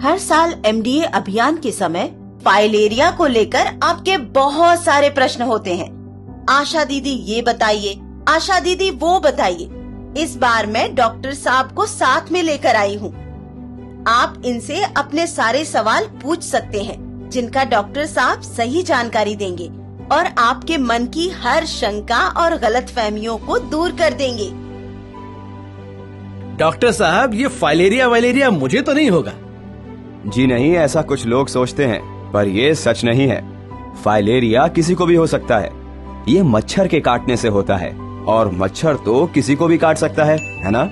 हर साल एमडीए अभियान के समय फाइलेरिया को लेकर आपके बहुत सारे प्रश्न होते हैं। आशा दीदी ये बताइए, आशा दीदी वो बताइए। इस बार मैं डॉक्टर साहब को साथ में लेकर आई हूँ। आप इनसे अपने सारे सवाल पूछ सकते हैं, जिनका डॉक्टर साहब सही जानकारी देंगे और आपके मन की हर शंका और गलतफहमियों को दूर कर देंगे। डॉक्टर साहब, ये फाइलेरिया वाइलेरिया मुझे तो नहीं होगा? जी नहीं, ऐसा कुछ लोग सोचते हैं, पर ये सच नहीं है। फाइलेरिया किसी को भी हो सकता है। ये मच्छर के काटने से होता है और मच्छर तो किसी को भी काट सकता है ना?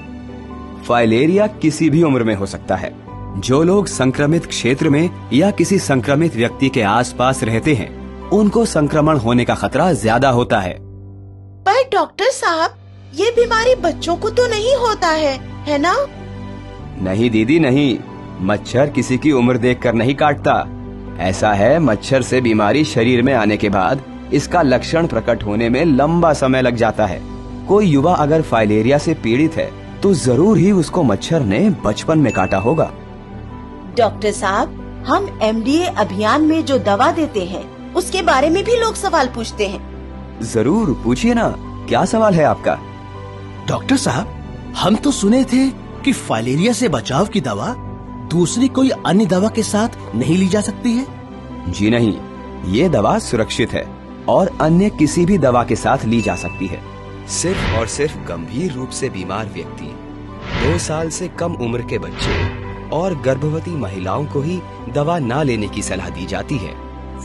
फाइलेरिया किसी भी उम्र में हो सकता है। जो लोग संक्रमित क्षेत्र में या किसी संक्रमित व्यक्ति के आसपास रहते हैं, उनको संक्रमण होने का खतरा ज्यादा होता है। पर डॉक्टर साहब, ये बीमारी बच्चों को तो नहीं होता है ना? नहीं दीदी नहीं, मच्छर किसी की उम्र देखकर नहीं काटता। ऐसा है, मच्छर से बीमारी शरीर में आने के बाद इसका लक्षण प्रकट होने में लंबा समय लग जाता है। कोई युवा अगर फाइलेरिया से पीड़ित है तो जरूर ही उसको मच्छर ने बचपन में काटा होगा। डॉक्टर साहब, हम एमडीए अभियान में जो दवा देते हैं उसके बारे में भी लोग सवाल पूछते हैं। जरूर पूछिए ना, क्या सवाल है आपका? डॉक्टर साहब, हम तो सुने थे कि फाइलेरिया से बचाव की दवा दूसरी कोई अन्य दवा के साथ नहीं ली जा सकती है। जी नहीं, ये दवा सुरक्षित है और अन्य किसी भी दवा के साथ ली जा सकती है। सिर्फ और सिर्फ गंभीर रूप से बीमार व्यक्ति, 2 साल से कम उम्र के बच्चे और गर्भवती महिलाओं को ही दवा ना लेने की सलाह दी जाती है।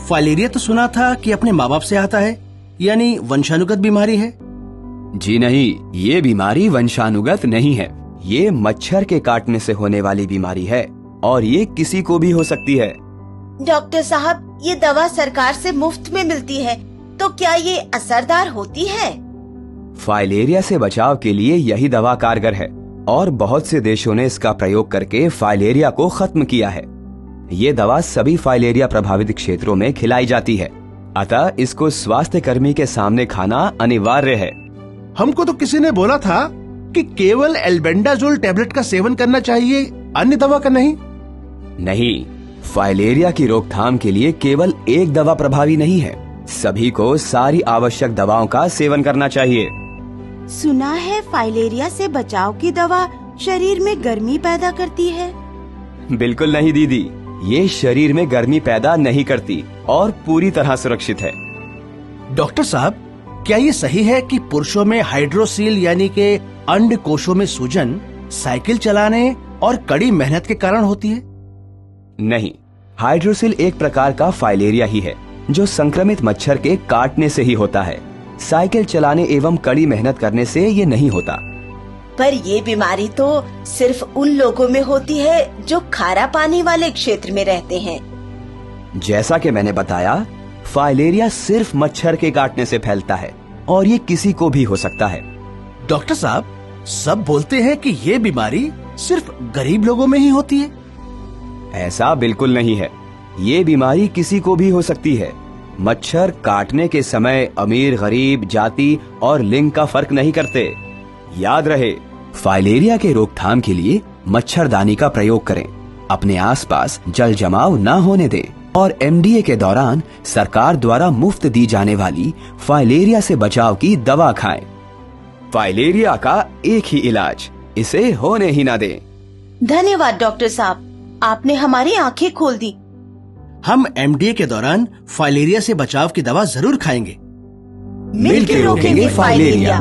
फाइलेरिया तो सुना था कि अपने माँ बाप से आता है, यानी वंशानुगत बीमारी है। जी नहीं, ये बीमारी वंशानुगत नहीं है। ये मच्छर के काटने से होने वाली बीमारी है और ये किसी को भी हो सकती है। डॉक्टर साहब, ये दवा सरकार से मुफ्त में मिलती है, तो क्या ये असरदार होती है? फाइलेरिया से बचाव के लिए यही दवा कारगर है और बहुत से देशों ने इसका प्रयोग करके फाइलेरिया को खत्म किया है। ये दवा सभी फाइलेरिया प्रभावित क्षेत्रों में खिलाई जाती है, अतः इसको स्वास्थ्य कर्मी के सामने खाना अनिवार्य है। हमको तो किसी ने बोला था कि केवल एल्बेंडाजोल टैबलेट का सेवन करना चाहिए, अन्य दवा का नहीं। नहीं, फाइलेरिया की रोकथाम के लिए केवल एक दवा प्रभावी नहीं है। सभी को सारी आवश्यक दवाओं का सेवन करना चाहिए। सुना है फाइलेरिया से बचाव की दवा शरीर में गर्मी पैदा करती है। बिल्कुल नहीं दीदी, ये शरीर में गर्मी पैदा नहीं करती और पूरी तरह सुरक्षित है। डॉक्टर साहब, क्या ये सही है कि पुरुषों में हाइड्रोसील यानी के अंड कोशों में सूजन साइकिल चलाने और कड़ी मेहनत के कारण होती है? नहीं, हाइड्रोसील एक प्रकार का फाइलेरिया ही है जो संक्रमित मच्छर के काटने से ही होता है। साइकिल चलाने एवं कड़ी मेहनत करने से ये नहीं होता। पर ये बीमारी तो सिर्फ उन लोगों में होती है जो खारा पानी वाले क्षेत्र में रहते हैं। जैसा कि मैंने बताया, फाइलेरिया सिर्फ मच्छर के काटने से फैलता है और ये किसी को भी हो सकता है। डॉक्टर साहब, सब बोलते हैं कि ये बीमारी सिर्फ गरीब लोगों में ही होती है। ऐसा बिल्कुल नहीं है। ये बीमारी किसी को भी हो सकती है। मच्छर काटने के समय अमीर गरीब जाति और लिंग का फर्क नहीं करते। याद रहे, फाइलेरिया के रोकथाम के लिए मच्छरदानी का प्रयोग करें, अपने आसपास जल जमाव न होने दें और एमडीए के दौरान सरकार द्वारा मुफ्त दी जाने वाली फाइलेरिया से बचाव की दवा खाएं। फाइलेरिया का एक ही इलाज, इसे होने ही ना दें। धन्यवाद डॉक्टर साहब, आपने हमारी आंखें खोल दी। हम एमडीए के दौरान फाइलेरिया से बचाव की दवा जरूर खाएंगे। मिलकर रोकेंगे फाइलेरिया।